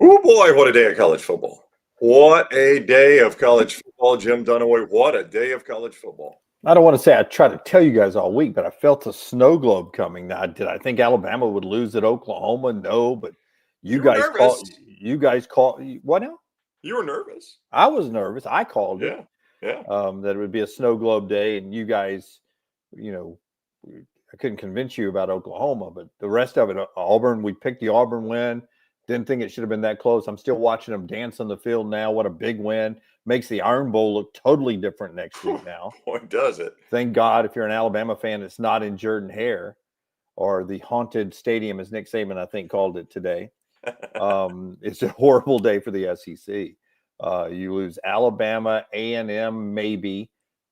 Oh boy, what a day of college football. What a day of college football, Jim Dunaway. What a day of college football. I don't want to say I tried to tell you guys all week, but I felt a snow globe coming. Now, did I think Alabama would lose at Oklahoma? No, but you guys called. You guys called. What now? You were nervous. I was nervous. I called it. Yeah. That it would be a snow globe day, and you guys, I couldn't convince you about Oklahoma, but the rest of it, Auburn. We picked the Auburn win. Didn't think it should have been that close. I'm still watching them dance on the field now. What a big win. Makes the Iron Bowl look totally different next week now. Boy, does it. Thank God if you're an Alabama fan, it's not in Jordan-Hare or the haunted stadium, as Nick Saban, I think, called it today. It's a horrible day for the SEC. You lose Alabama, A&M maybe,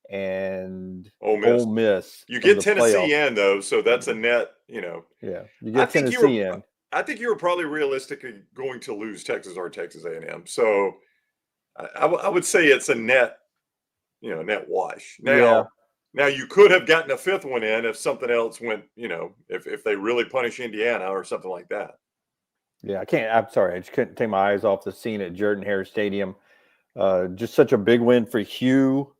and Ole Miss. You get Tennessee in, though, so that's a net, Yeah, you get Tennessee in. I think you were probably realistically going to lose Texas or Texas A&M. So I would say it's a net wash. Now you could have gotten a fifth one in if something else went, if they really punish Indiana or something like that. Yeah, I'm sorry. I just couldn't take my eyes off the scene at Jordan-Hare Stadium. Just such a big win for Hugh.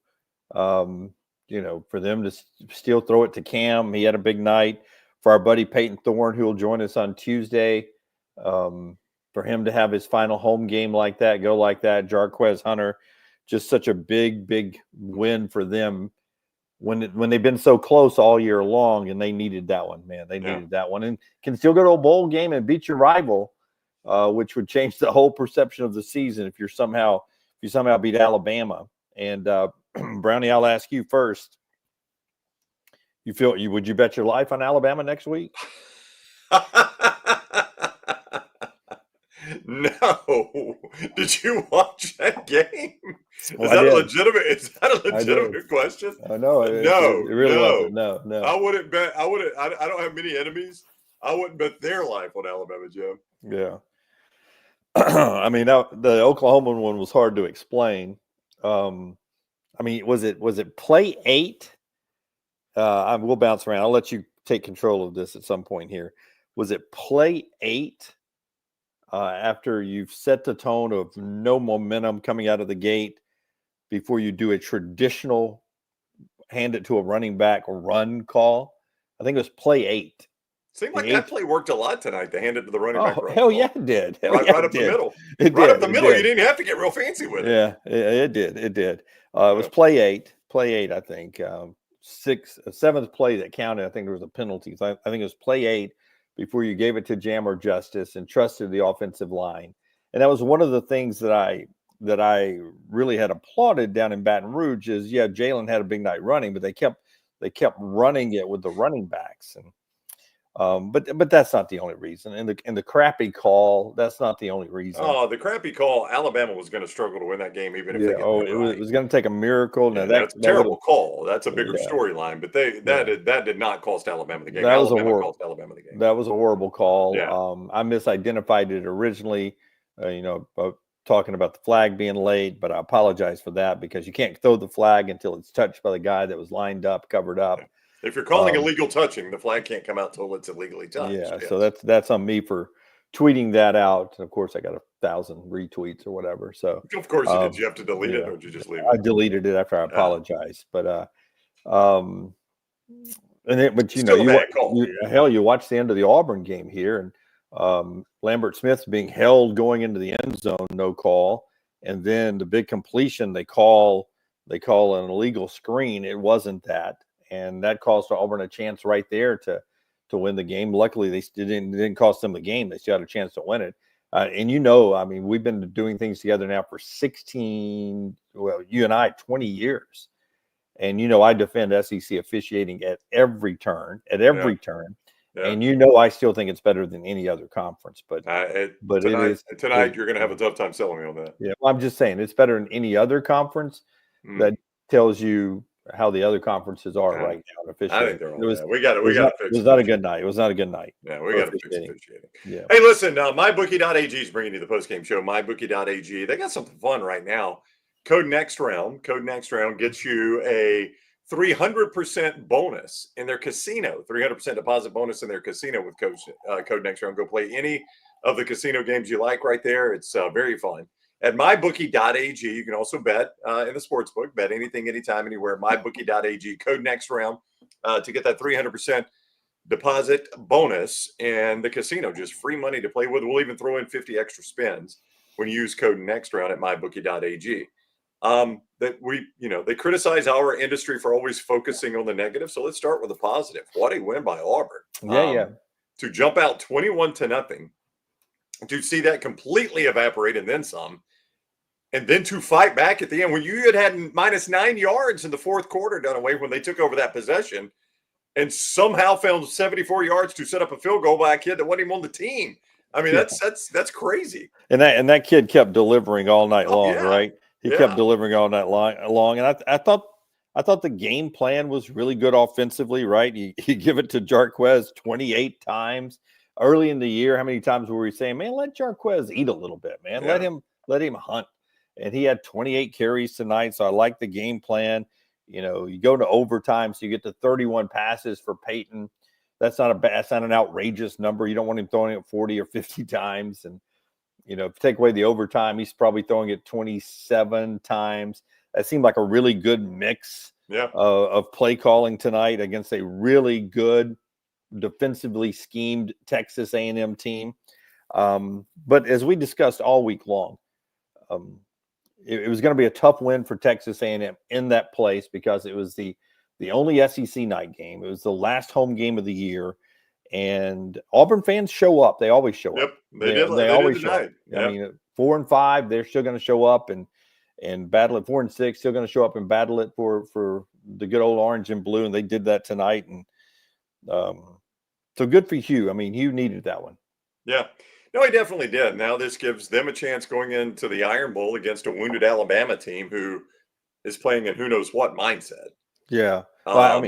For them to still throw it to Cam. He had a big night. For our buddy Peyton Thorne, who will join us on Tuesday, for him to have his final home game like that, go like that, Jarquez Hunter, just such a big win for them when they've been so close all year long, and they needed that one, man. They needed that one, and can still go to a bowl game and beat your rival, which would change the whole perception of the season if you somehow beat Alabama. And Brownie, I'll ask you first. Would you bet your life on Alabama next week? No. Did you watch that game? Is that a legitimate question? No. It really wasn't. No. I wouldn't bet. I don't have many enemies. I wouldn't bet their life on Alabama, Jim. Yeah. I mean, the Oklahoma one was hard to explain. Was it play 8? We'll bounce around. I'll let you take control of this at some point here. Was it play 8 after you've set the tone of no momentum coming out of the gate before you do a traditional hand it to a running back run call? I think it was play 8. Seemed like that play worked a lot tonight to hand it to the running back. Hell yeah, it did. Right up the middle. Right up the middle. You didn't have to get real fancy with it. Yeah, it did. It did. It was play 8. Play 8, I think. 7th play that counted. I think there was a penalty. So I think it was play 8 before you gave it to Jam or Justice and trusted the offensive line. And that was one of the things that I really had applauded down in Baton Rouge is, Jalen had a big night running, but they kept running it with the running backs. And but that's not the only reason. And the crappy call, that's not the only reason. Oh, the crappy call. Alabama was going to struggle to win that game, even if they it was going to take a miracle. Now that's a terrible call. That's a bigger storyline. But that did not cost Alabama the game. Alabama cost Alabama the game. That was a horrible call. Yeah. I misidentified it originally. Talking about the flag being late, but I apologize for that because you can't throw the flag until it's touched by the guy that was lined up, covered up. Yeah. If you're calling illegal touching, the flag can't come out till it's illegally touched. Yeah, so that's on me for tweeting that out. Of course, I got 1,000 retweets or whatever. So of course you did. You have to delete it, or did you just leave it? I deleted it after I apologized. But you watch the end of the Auburn game here, and Lambert Smith's being held going into the end zone, no call, and then the big completion they call an illegal screen. It wasn't that. And that cost Auburn a chance right there to win the game. Luckily, they didn't cost them the game. They still had a chance to win it. We've been doing things together now for 16, you and I, 20 years. And, I defend SEC officiating at every turn. Yeah. And, I still think it's better than any other conference. But tonight you're going to have a tough time selling me on that. Yeah, well, I'm just saying it's better than any other conference. That tells you how the other conferences are right now. I think they're all we got to fix it. It was not a good night. It was not a good night. Yeah, we got to fix officiating. Yeah. Hey, listen, MyBookie.ag is bringing you the postgame show. MyBookie.ag. They got something fun right now. Code NEXTROUND. Code NEXTROUND gets you a 300% bonus in their casino. 300% deposit bonus in their casino with code NEXTROUND. Go play any of the casino games you like right there. It's very fun. At MyBookie.ag, you can also bet in the sports book. Bet anything, anytime, anywhere. MyBookie.ag, code NEXTROUND to get that 300% deposit bonus. And the casino, just free money to play with. We'll even throw in 50 extra spins when you use code NEXTROUND at MyBookie.ag. They criticize our industry for always focusing on the negative. So let's start with the positive. What a win by Auburn. Yeah. To jump out 21-0, to see that completely evaporate and then some, and then to fight back at the end when you had -9 yards in the fourth quarter, Dunaway, when they took over that possession, and somehow found 74 yards to set up a field goal by a kid that wasn't even on the team. I mean, that's crazy. And that kid kept delivering all night long, yeah. right? He kept delivering all night long. And I thought the game plan was really good offensively, right? You give it to Jarquez 28 times early in the year. How many times were we saying, man, let Jarquez eat a little bit, man? Yeah. Let him hunt. And he had 28 carries tonight. So I like the game plan. You go to overtime, so you get to 31 passes for Peyton. That's not an outrageous number. You don't want him throwing it 40 or 50 times. And, if you take away the overtime, he's probably throwing it 27 times. That seemed like a really good mix of play calling tonight against a really good defensively schemed Texas A&M team. But as we discussed all week long, it was going to be a tough win for Texas A&M in that place because it was the only SEC night game. It was the last home game of the year, and Auburn fans show up. They always show up. They always show up. I mean, 4 and 5, they're still going to show up and battle it. 4 and 6, still going to show up and battle it for the good old orange and blue, and they did that tonight. And so good for Hugh. I mean, Hugh needed that one. Yeah. No, he definitely did. Now this gives them a chance going into the Iron Bowl against a wounded Alabama team who is playing in who knows what mindset. Yeah. Well,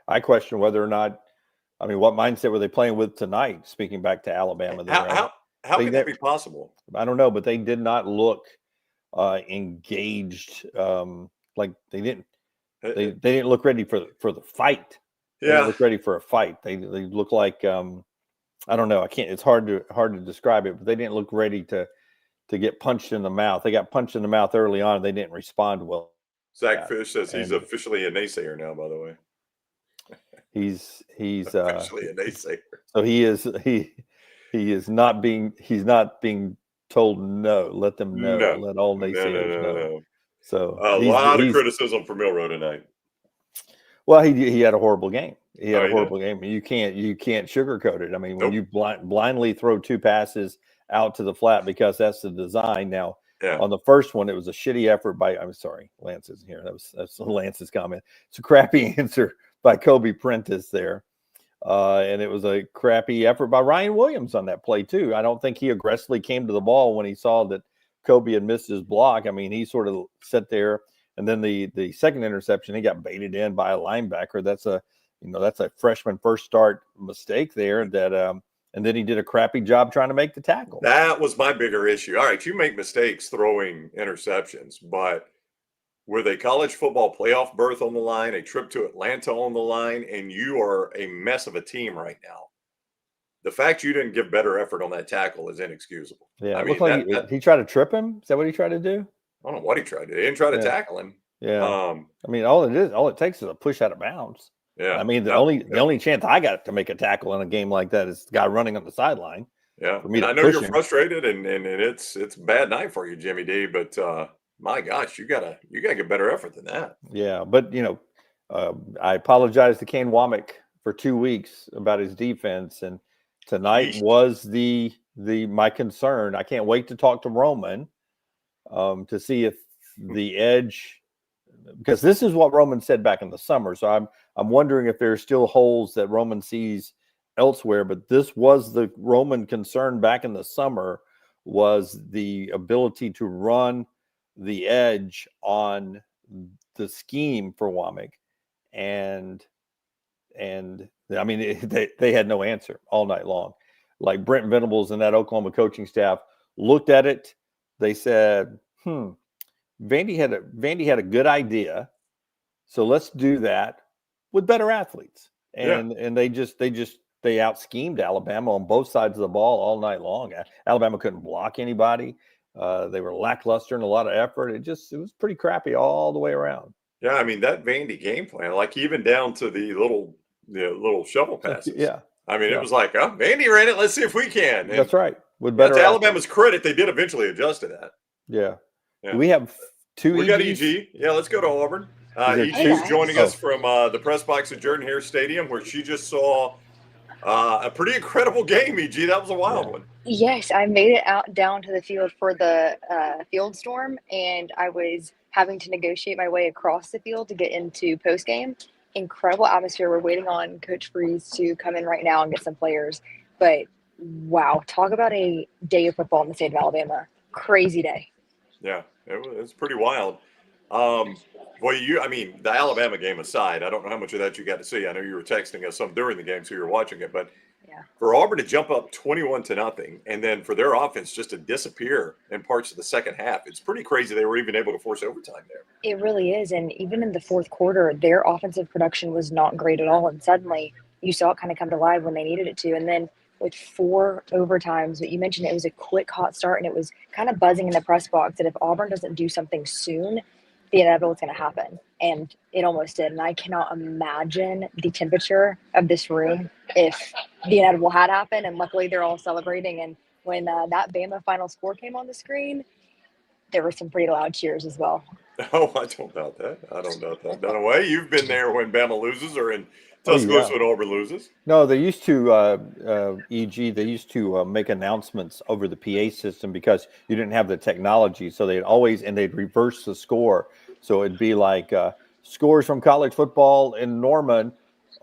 I question whether or not. I mean, what mindset were they playing with tonight? Speaking back to Alabama, how can that be possible? I don't know, but they did not look engaged. Like they didn't look ready for the fight. They didn't look ready for a fight. They look like I don't know. It's hard to describe it, but they didn't look ready to get punched in the mouth. They got punched in the mouth early on. And they didn't respond well. Zach Fish says he's officially a naysayer now, by the way. He's officially a naysayer. So he's not being told no. Let them know. No. Let all naysayers know. No. So a lot of criticism for Milroe tonight. Well, he had a horrible game. He had a horrible game. You can't sugarcoat it. I mean, when you blindly throw 2 passes out to the flat because that's the design. Now, on the first one, it was a shitty effort by. I'm sorry, Lance isn't here. That's Lance's comment. It's a crappy answer by Kobe Prentice there, and it was a crappy effort by Ryan Williams on that play too. I don't think he aggressively came to the ball when he saw that Kobe had missed his block. I mean, he sort of sat there. And then the second interception, he got baited in by a linebacker. That's a freshman first start mistake there. And then he did a crappy job trying to make the tackle. That was my bigger issue. All right, you make mistakes throwing interceptions, but with a college football playoff berth on the line, a trip to Atlanta on the line, and you are a mess of a team right now, the fact you didn't give better effort on that tackle is inexcusable. Yeah, I mean, he tried to trip him. Is that what he tried to do? I don't know what he tried to do. He didn't try to tackle him. Yeah. I mean, all it takes is a push out of bounds. Yeah. I mean, the only chance I got to make a tackle in a game like that is the guy running on the sideline. Yeah. I know you're frustrated and it's a bad night for you, Jimmy D, but my gosh, you gotta get better effort than that. Yeah, but I apologize to Kane Womack for 2 weeks about his defense, and tonight was my concern. I can't wait to talk to Roman to see if the edge, because this is what Roman said back in the summer. So I'm wondering if there are still holes that Roman sees elsewhere. But this was the Roman concern back in the summer, was the ability to run the edge on the scheme for Womack, and I mean they had no answer all night long. Like Brent Venables and that Oklahoma coaching staff looked at it. They said, Vandy had a good idea, so let's do that with better athletes. And they just they out-schemed Alabama on both sides of the ball all night long. Alabama couldn't block anybody. They were lackluster in a lot of effort. It was pretty crappy all the way around. Yeah, I mean, that Vandy game plan, like even down to the little shovel passes. Yeah. I mean, it was like, oh, Vandy ran it. Let's see if we can. And that's right. With better to Alabama's credit, they did eventually adjust to that. Yeah. Do we have two We EGs? got EG. Yeah, let's go to Auburn. EG is joining us from the press box at Jordan-Hare Stadium, where she just saw a pretty incredible game, EG. That was a wild one. Yes, I made it out down to the field for the field storm, and I was having to negotiate my way across the field to get into postgame. Incredible atmosphere. We're waiting on Coach Freeze to come in right now and get some players. But wow, talk about a day of football in the state of Alabama. Crazy day. Yeah, it was pretty wild. I mean, the Alabama game aside, I don't know how much of that you got to see. I know you were texting us some during the game, so you were watching it. But for Auburn to jump up 21-0, and then for their offense just to disappear in parts of the second half, it's pretty crazy they were even able to force overtime there. It really is. And even in the fourth quarter, their offensive production was not great at all. And suddenly you saw it kind of come to life when they needed it to. And then with 4 overtimes, but you mentioned it was a quick, hot start, and it was kind of buzzing in the press box that if Auburn doesn't do something soon, the inevitable is going to happen. And it almost did. And I cannot imagine the temperature of this room if the inevitable had happened. And luckily they're all celebrating. And when that Bama final score came on the screen, there were some pretty loud cheers as well. Oh, I don't doubt that. Dunaway, you've been there when Bama loses, or in Tuscaloosa when Auburn loses. No, they used to, EG, they used to make announcements over the PA system because you didn't have the technology. So they'd reverse the score. So it'd be like scores from college football in Norman,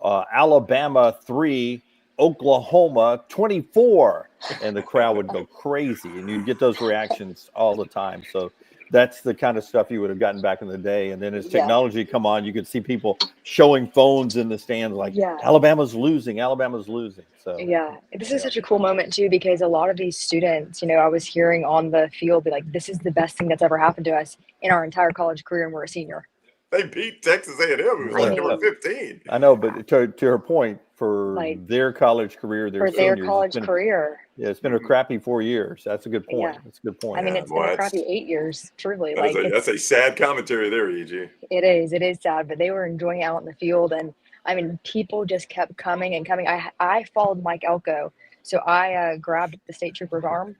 Alabama 3, Oklahoma 24. And the crowd would go crazy. And you'd get those reactions all the time. So that's the kind of stuff you would have gotten back in the day. And then as technology come on, you could see people showing phones in the stands like, Alabama's losing. So this is such a cool moment too, because a lot of these students, I was hearing on the field be like, this is the best thing that's ever happened to us in our entire college career, and we're a senior. They beat Texas A&M. It was like number 15. I know, but to her point, for their college career, career. Yeah, it's been a crappy 4 years. That's a good point. Yeah. That's a good point. I mean, it's been a crappy 8 years, truly. That's a sad commentary there, EG. It is. It is sad, but they were enjoying it out in the field. And, I mean, people just kept coming and coming. I followed Mike Elko, so I grabbed the state trooper's arm.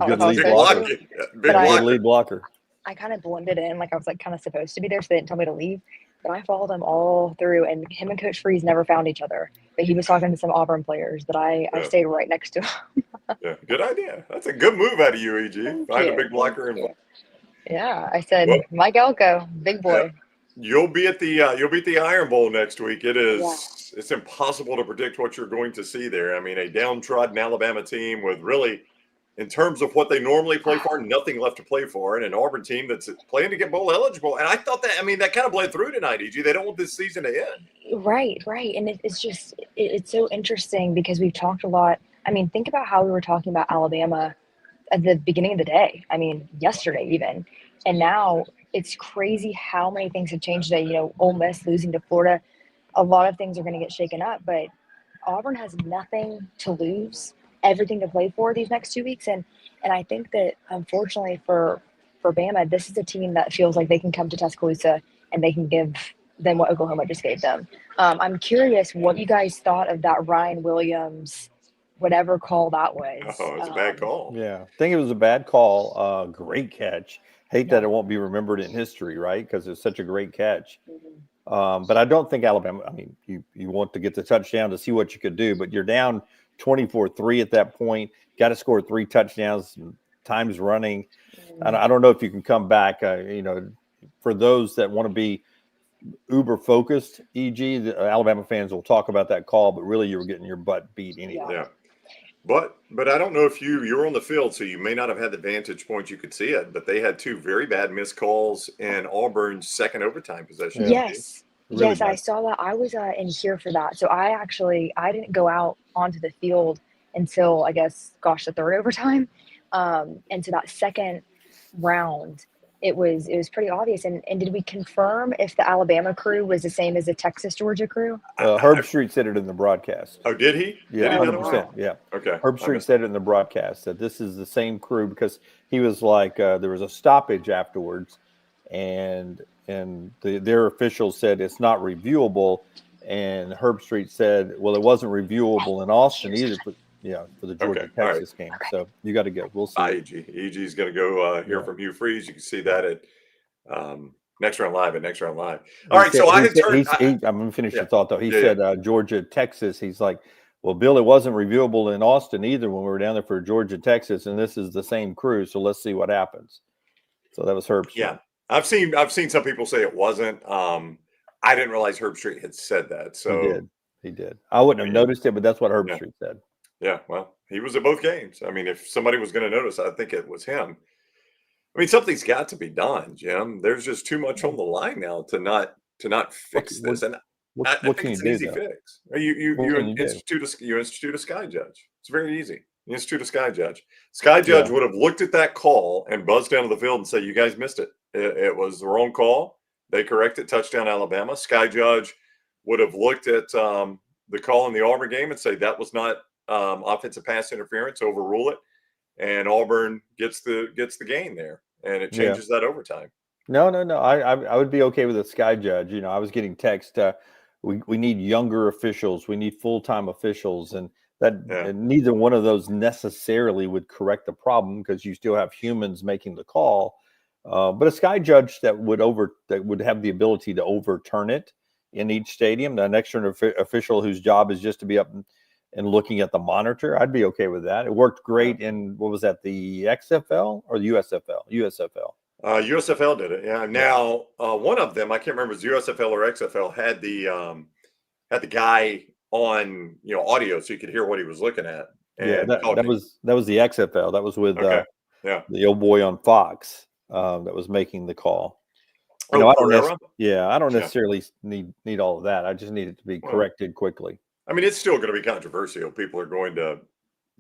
Good lead blocker. I kind of blended in, like I was kind of supposed to be there, so they didn't tell me to leave. But I followed him all through, and him and Coach Freeze never found each other. But he was talking to some Auburn players, but I stayed right next to him. Yeah, good idea. That's a good move out of you, EG. Find a big blocker. Yeah, I said, Mike Elko, big boy. Yeah. You'll be at the Iron Bowl next week. It's impossible to predict what you're going to see there. I mean, a downtrodden Alabama team with really, in terms of what they normally play for, nothing left to play for, and an Auburn team that's playing to get bowl eligible. And I thought that kind of bled through tonight, EG. They don't want this season to end. Right. And it's so interesting because we've talked a lot. I mean, think about how we were talking about Alabama at the beginning of the day. I mean, yesterday even. And now it's crazy how many things have changed today. Ole Miss losing to Florida. A lot of things are going to get shaken up, but Auburn has nothing to lose, everything to play for these next 2 weeks. And I think that, unfortunately for Bama, this is a team that feels like they can come to Tuscaloosa and they can give them what Oklahoma just gave them. I'm curious what you guys thought of that Ryan Williams, whatever call that was. Oh, it was a bad call. Yeah, I think it was a bad call. Great catch. Hate that it won't be remembered in history, right? Because it's such a great catch. Mm-hmm. But I don't think Alabama, I mean, you want to get the touchdown to see what you could do, but you're down 24-3 at that point. Got to score 3 touchdowns, time's running. Mm-hmm. I don't know if you can come back. For those that want to be uber focused, EG, the Alabama fans will talk about that call, but really you were getting your butt beat anyway. Yeah. But I don't know if you were on the field, so you may not have had the vantage point you could see it, but they had 2 very bad missed calls in Auburn's second overtime possession. Yes. Really yes, bad. I saw that. I was in here for that. So I didn't go out onto the field until, I guess, the third overtime. And so that second round, it was pretty obvious. And did we confirm if the Alabama crew was the same as the Texas Georgia crew? Herb Street said it in the broadcast. Oh, did he? Yeah, Did he? 100%. Yeah. Okay. Herb Street said it in the broadcast that this is the same crew, because he was like, there was a stoppage afterwards, and their officials said it's not reviewable, and Herb Street said, well, it wasn't reviewable in Austin either. For the Georgia Texas game. So you got to go. We'll see. EG is going to go hear from Hugh Freeze. You can see that at Next Round Live at Next Round Live. All right, so I'm going to finish the thought though. He said Georgia Texas. He's like, well, Bill, it wasn't reviewable in Austin either when we were down there for Georgia Texas, and this is the same crew. So let's see what happens. So that was Herb Street. Yeah, I've seen some people say it wasn't. I didn't realize Herb Street had said that. So he did. I wouldn't have noticed it, but that's what Herb Street said. Yeah, well, he was at both games. I mean, if somebody was going to notice, I think it was him. I mean, something's got to be done, Jim. There's just too much on the line now to not fix this. And I think it's an easy fix. You institute a sky judge. It's very easy. You institute a sky judge. Sky judge would have looked at that call and buzzed down to the field and said, "You guys missed it. It was the wrong call. They corrected. Touchdown, Alabama." Sky judge would have looked at the call in the Auburn game and say that was not offensive pass interference, overrule it, and Auburn gets the gain there, and it changes that overtime. No. I would be okay with a sky judge. I was getting text. We need younger officials. We need full-time officials, and and neither one of those necessarily would correct the problem, because you still have humans making the call. But a sky judge that would have the ability to overturn it in each stadium, an extra official whose job is just to be up and looking at the monitor, I'd be okay with that. It worked great in, what was that, the XFL or the USFL? USFL. USFL did it. Yeah. Now, one of them, I can't remember if it was USFL or XFL, had the guy on audio so you could hear what he was looking at. And that was the XFL. That was with the old boy on Fox that was making the call. I don't necessarily need all of that. I just need it to be corrected quickly. I mean, it's still going to be controversial. People are going to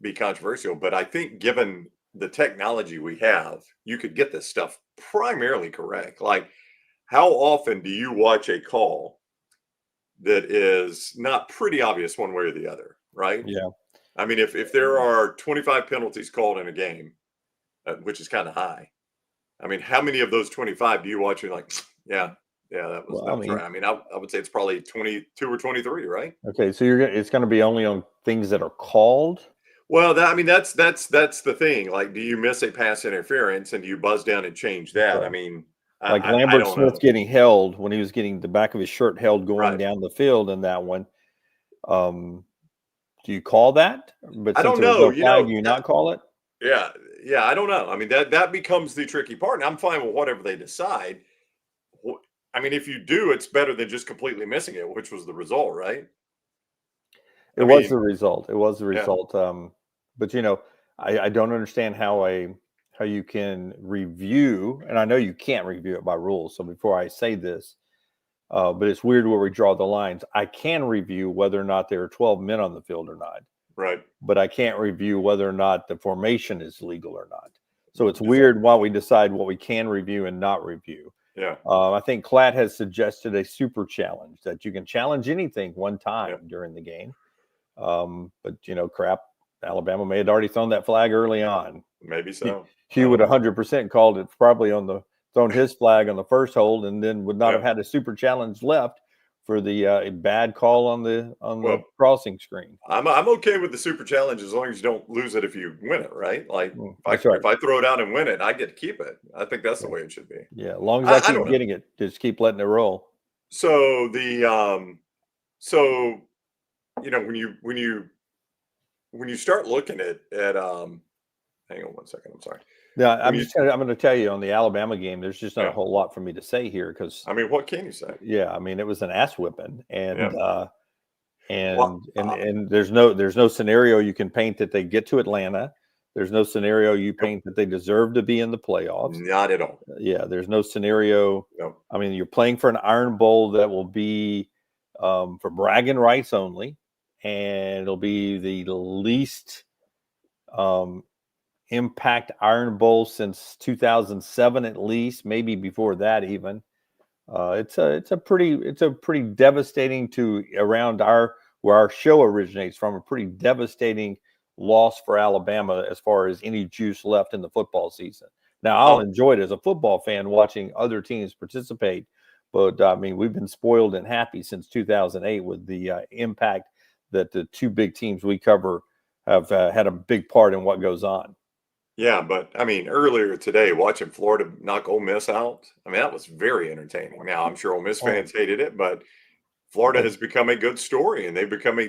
be controversial, but I think given the technology we have, you could get this stuff primarily correct. Like, how often do you watch a call that is not pretty obvious one way or the other, right? Yeah. I mean, if there are 25 penalties called in a game, which is kind of high, I mean, how many of those 25 do you watch and like, that was right. I mean, I would say it's probably 22 or 23, right? Okay, so it's going to be only on things that are called. Well, that's the thing. Like, do you miss a pass interference and do you buzz down and change that? Right. I mean, like Lambert Smith getting held when he was getting the back of his shirt held going down the field in that one. Do you call that? But I don't know. Do you not call it? Yeah. I don't know. I mean, that becomes the tricky part. And I'm fine with whatever they decide. I mean, if you do, it's better than just completely missing it, which was the result, right? It was the result. But I don't understand how you can review, and I know you can't review it by rules. So before I say this, but it's weird where we draw the lines. I can review whether or not there are 12 men on the field or not. Right. But I can't review whether or not the formation is legal or not. So it's weird why we decide what we can review and not review. Yeah. I think Klatt has suggested a super challenge that you can challenge anything one time during the game. But Alabama may have already thrown that flag early on. Maybe so. Hugh would 100% called it probably thrown his flag on the first hold, and then would not have had a super challenge left for the bad call on the crossing screen. I'm okay with the super challenge as long as you don't lose it if you win it, right? Like if I throw it out and win it, I get to keep it. I think that's the way it should be. Yeah, as long as I keep getting it, just keep letting it roll. So when you start looking at hang on one second, I'm sorry. Yeah, I'm going to tell you on the Alabama game, there's just not a whole lot for me to say here because I mean, what can you say? Yeah, I mean, it was an ass whipping, and there's no scenario you can paint that they get to Atlanta. There's no scenario you paint that they deserve to be in the playoffs. Not at all. Yeah, there's no scenario. No. I mean, you're playing for an Iron Bowl that will be for bragging rights only, and it'll be the least impact Iron Bowl since 2007 at least, maybe before that even. It's a pretty devastating to around where our show originates from, a pretty devastating loss for Alabama as far as any juice left in the football season. Now, I'll enjoy it as a football fan watching other teams participate, but I mean, we've been spoiled and happy since 2008 with the impact that the two big teams we cover have had a big part in what goes on. Yeah, but I mean, earlier today, watching Florida knock Ole Miss out, I mean, that was very entertaining. Now, I'm sure Ole Miss fans hated it, but Florida has become a good story, and they've become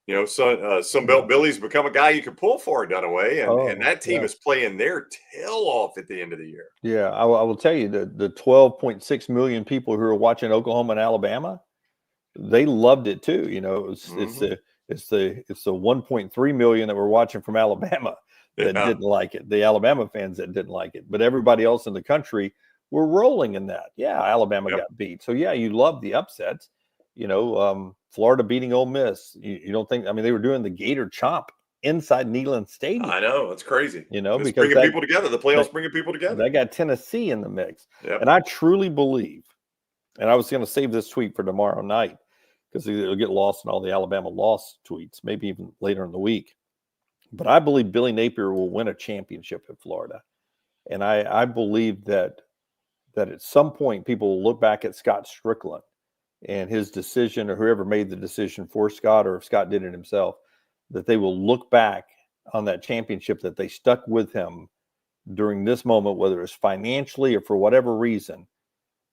Sunbelt Billy's become a guy you can pull for, Dunaway, and that team is playing their tail off at the end of the year. Yeah, I will tell you the 12.6 million people who are watching Oklahoma and Alabama, they loved it too. It's the 1.3 million that were watching from Alabama that didn't like it. The Alabama fans that didn't like it, but everybody else in the country were rolling in that. Yeah, Alabama got beat. So yeah, you love the upsets. Florida beating Ole Miss. You don't think? I mean, they were doing the Gator chomp inside Neyland Stadium. I know, it's crazy. Because bringing people together. The playoffs bringing people together. They got Tennessee in the mix, Yep. and I truly believe. And I was going to save this tweet for tomorrow night because it'll get lost in all the Alabama loss tweets, maybe even later in the week. But I believe Billy Napier will win a championship in Florida. And I believe that at some point people will look back at Scott Strickland and his decision, or whoever made the decision for Scott, or if Scott did it himself, that they will look back on that championship, that they stuck with him during this moment, whether it's financially or for whatever reason,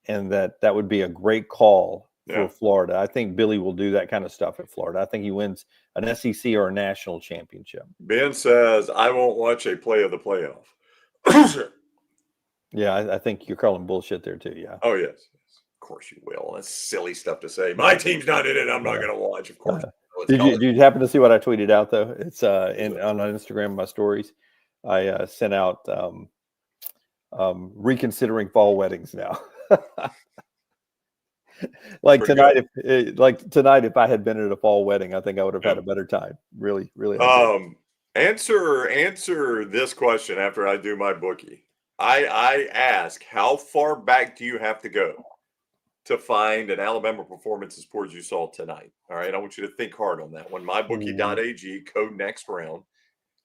and that would be a great call for Florida. I think Billy will do that kind of stuff at Florida. I think he wins an SEC or a national championship. Ben says, I won't watch a play of the playoff. Yeah, I think you're calling bullshit there too, yeah. Oh, yes. Of course you will. That's silly stuff to say. My team's not in it. I'm not going to watch. Of course. Did you happen to see what I tweeted out, though? It's on Instagram, my stories. I sent out reconsidering fall weddings now. Like tonight, if I had been at a fall wedding, I think I would have had a better time. Really, really. Answer this question after I do my bookie. I ask, how far back do you have to go to find an Alabama performance as poor as you saw tonight? All right, I want you to think hard on that one. MyBookie.ag, code NEXTROUND.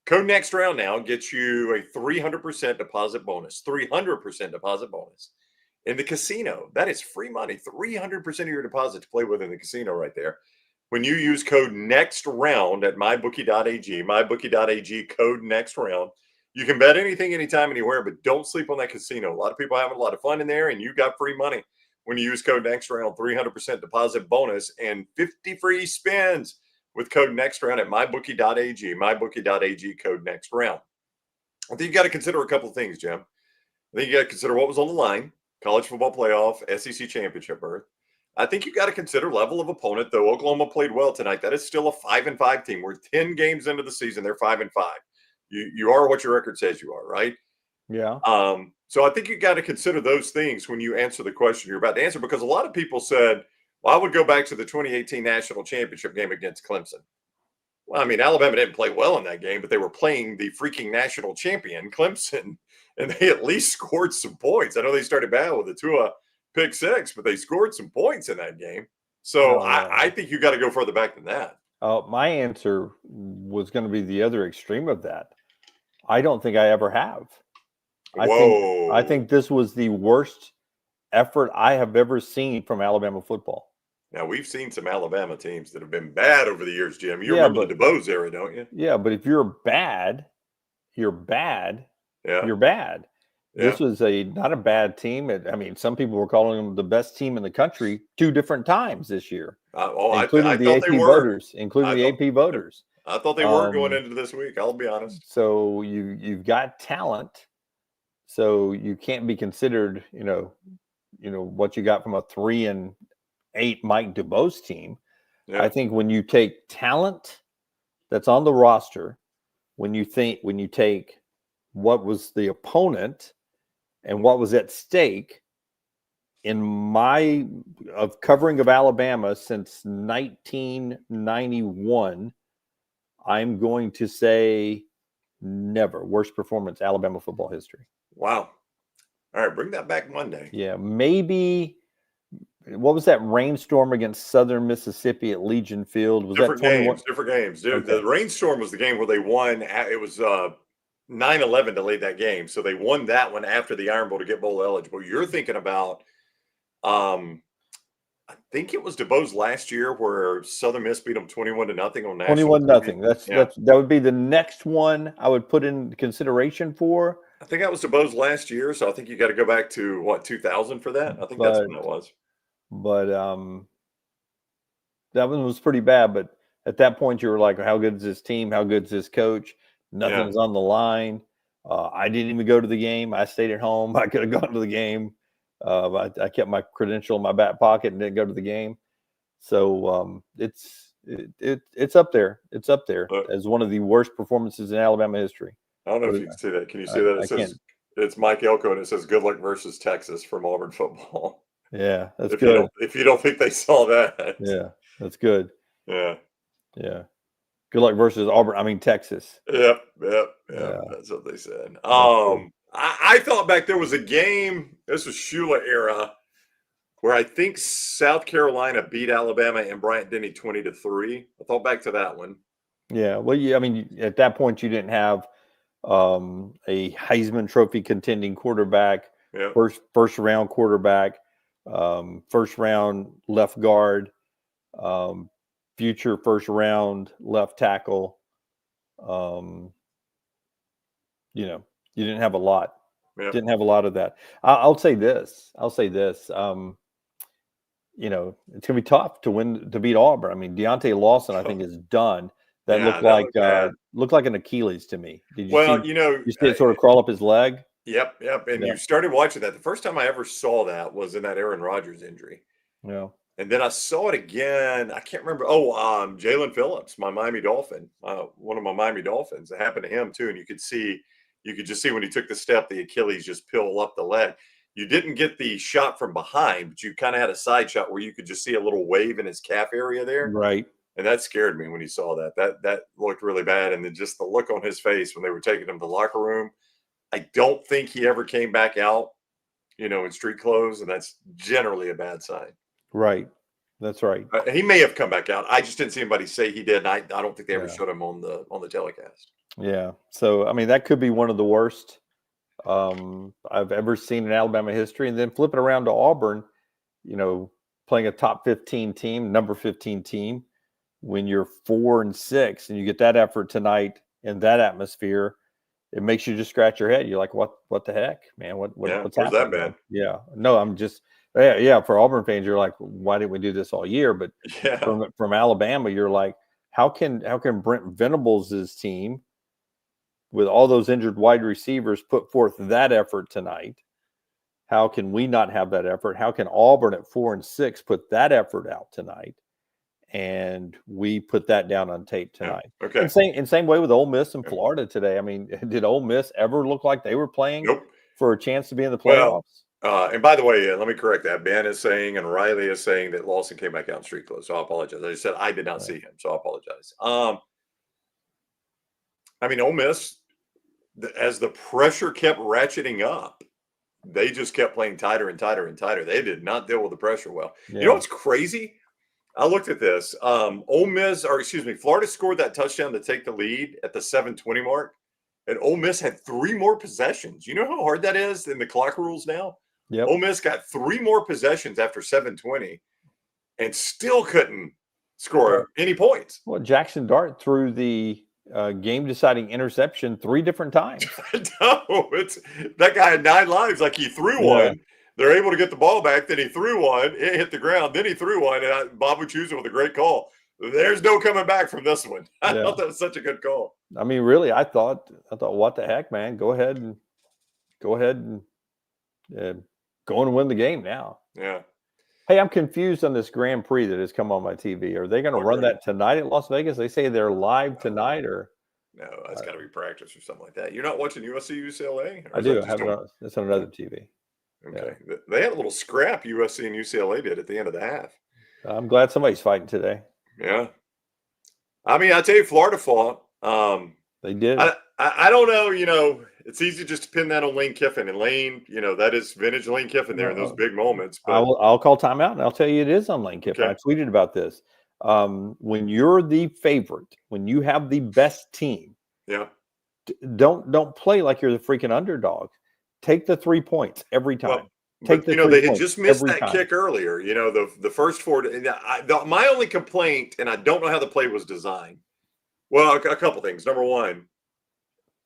Code NEXTROUND now gets you a 300% deposit bonus. 300% deposit bonus. In the casino, that is free money. 300% of your deposit to play with in the casino right there. When you use code NEXTROUND at MyBookie.ag, MyBookie.ag, code NEXTROUND, you can bet anything, anytime, anywhere, but don't sleep on that casino. A lot of people are having a lot of fun in there, and you got free money when you use code NEXTROUND, 300% deposit bonus, and 50 free spins with code NEXTROUND at MyBookie.ag, MyBookie.ag, code NEXTROUND. I think you got to consider a couple of things, Jim. I think you got to consider what was on the line. College football playoff, SEC championship berth. I think you got to consider level of opponent, though. Oklahoma played well tonight. That is still a 5-5 team. We're 10 games into the season. They're 5-5. You are what your record says you are, right? Yeah. So I think you got to consider those things when you answer the question you're about to answer, because a lot of people said, well, I would go back to the 2018 national championship game against Clemson. Well, I mean, Alabama didn't play well in that game, but they were playing the freaking national champion, Clemson, and they at least scored some points. I know they started bad with the Tua pick six, but they scored some points in that game. So I think you got to go further back than that. My answer was going to be the other extreme of that. I don't think I ever have. I think this was the worst effort I have ever seen from Alabama football. Now, we've seen some Alabama teams that have been bad over the years, Jim. You remember the DeBose era, don't you? Yeah, but if you're bad, you're bad. Yeah. You're bad. Yeah. This was not a bad team. I mean, some people were calling them the best team in the country 2 different times this year, including the AP voters. I thought they were going into this week. I'll be honest. So you've got talent. So you can't be considered, what you got from a 3-8 Mike DuBose team. Yeah. I think when you take talent that's on the roster, when you take what was the opponent and what was at stake in my covering of Alabama since 1991, I'm going to say Never. Worst performance, Alabama football history. Wow. All right, bring that back Monday. Yeah, maybe. What was that rainstorm against Southern Mississippi at Legion Field? Was Different that 21? games, different games. Okay. The rainstorm was the game where they won. It was 9-11 delayed that game. So they won that one after the Iron Bowl to get bowl eligible. You're thinking about, I think it was DeBose last year where Southern Miss beat them 21-0 on national 21-0. That would be the next one I would put in consideration for. I think that was DeBose last year. So I think you got to go back to what, 2000 for that. I think that's when it was. But that one was pretty bad. But at that point, you were like, how good is this team? How good is this coach? Nothing's on the line. I didn't even go to the game. I stayed at home. I could have gone to the game. I kept my credential in my back pocket and didn't go to the game. So it's up there. It's up there as one of the worst performances in Alabama history. I don't know if you can see that. Can you see that? It says it's Mike Elko and it says "Good luck versus Texas" from Auburn football. Yeah, that's good. If you don't think they saw that, yeah, that's good. Yeah. Good luck versus Auburn. I mean Texas. Yep. That's what they said. I thought back there was a game. This was Shula era, where I think South Carolina beat Alabama and Bryant-Denny 20-3. I thought back to that one. Yeah. Well, I mean, at that point, you didn't have a Heisman Trophy contending quarterback, first round quarterback, first round left guard, future first round left tackle. You didn't have a lot. Yep. Didn't have a lot of that. I'll say this. It's gonna be tough to beat Auburn. I mean, Deontay Lawson, I think, is done. That looked like an Achilles to me. Did you you see it sort of crawl up his leg? Yep. And you started watching that. The first time I ever saw that was in that Aaron Rodgers injury. Yeah. And then I saw it again. I can't remember. Jalen Phillips, my Miami Dolphin, one of my Miami Dolphins. It happened to him too. And you could just see when he took the step, the Achilles just peel up the leg. You didn't get the shot from behind, but you kind of had a side shot where you could just see a little wave in his calf area there. Right. And that scared me when you saw that. That looked really bad. And then just the look on his face when they were taking him to the locker room. I don't think he ever came back out, in street clothes. And that's generally a bad sign. Right. That's right. He may have come back out. I just didn't see anybody say he did. And I don't think they ever showed him on the telecast. Yeah. So, I mean, that could be one of the worst I've ever seen in Alabama history. And then flip it around to Auburn, playing a top 15 team, number 15 team, when you're 4-6 and you get that effort tonight in that atmosphere, it makes you just scratch your head. You're like, what the heck, man? What's happening? That bad? Yeah. No, I'm just for Auburn fans, you're like, why didn't we do this all year? But from Alabama, you're like, how can Brent Venables' team, with all those injured wide receivers, put forth that effort tonight? How can we not have that effort? How can Auburn at 4-6 put that effort out tonight? And we put that down on tape tonight. Yeah. Okay. And same way with Ole Miss and Florida today. I mean, did Ole Miss ever look like they were playing for a chance to be in the playoffs? And by the way, let me correct that. Ben is saying and Riley is saying that Lawson came back out in street clothes. So I apologize. I said I did not see him, so I apologize. Ole Miss, as the pressure kept ratcheting up, they just kept playing tighter and tighter and tighter. They did not deal with the pressure well. Yeah. You know what's crazy? I looked at this. Florida scored that touchdown to take the lead at the 7:20 mark, and Ole Miss had 3 more possessions. You know how hard that is in the clock rules now? Yeah. Ole Miss got 3 more possessions after 7:20 and still couldn't score any points. Well, Jackson Dart threw the game-deciding interception 3 different times. No, that guy had 9 lives. Like, he threw one. They're able to get the ball back. Then he threw one. It hit the ground. Then he threw one. And Bob would choose it with a great call. There's no coming back from this one. I thought that was such a good call. I mean, really, I thought, what the heck, man? Go ahead and go and win the game now. Yeah. Hey, I'm confused on this Grand Prix that has come on my TV. Are they going to run that tonight at Las Vegas? They say they're live tonight, or no? That's got to be practice or something like that. You're not watching USC UCLA? I do. It's on another TV. Okay. Yeah. They had a little scrap USC and UCLA did at the end of the half. I'm glad somebody's fighting today. Yeah. I mean, I tell you, Florida fought. They did. I don't know. It's easy just to pin that on Lane Kiffin, and Lane, that is vintage Lane Kiffin there in those big moments. But I'll call timeout, and I'll tell you it is on Lane Kiffin. Okay. I tweeted about this. When you're the favorite, when you have the best team, yeah, don't play like you're the freaking underdog. Take the 3 points every time. Well, Take but, the 3 they had points just missed every that time. kick earlier. The first four. My only complaint, and I don't know how the play was designed. Well, a couple things. Number one,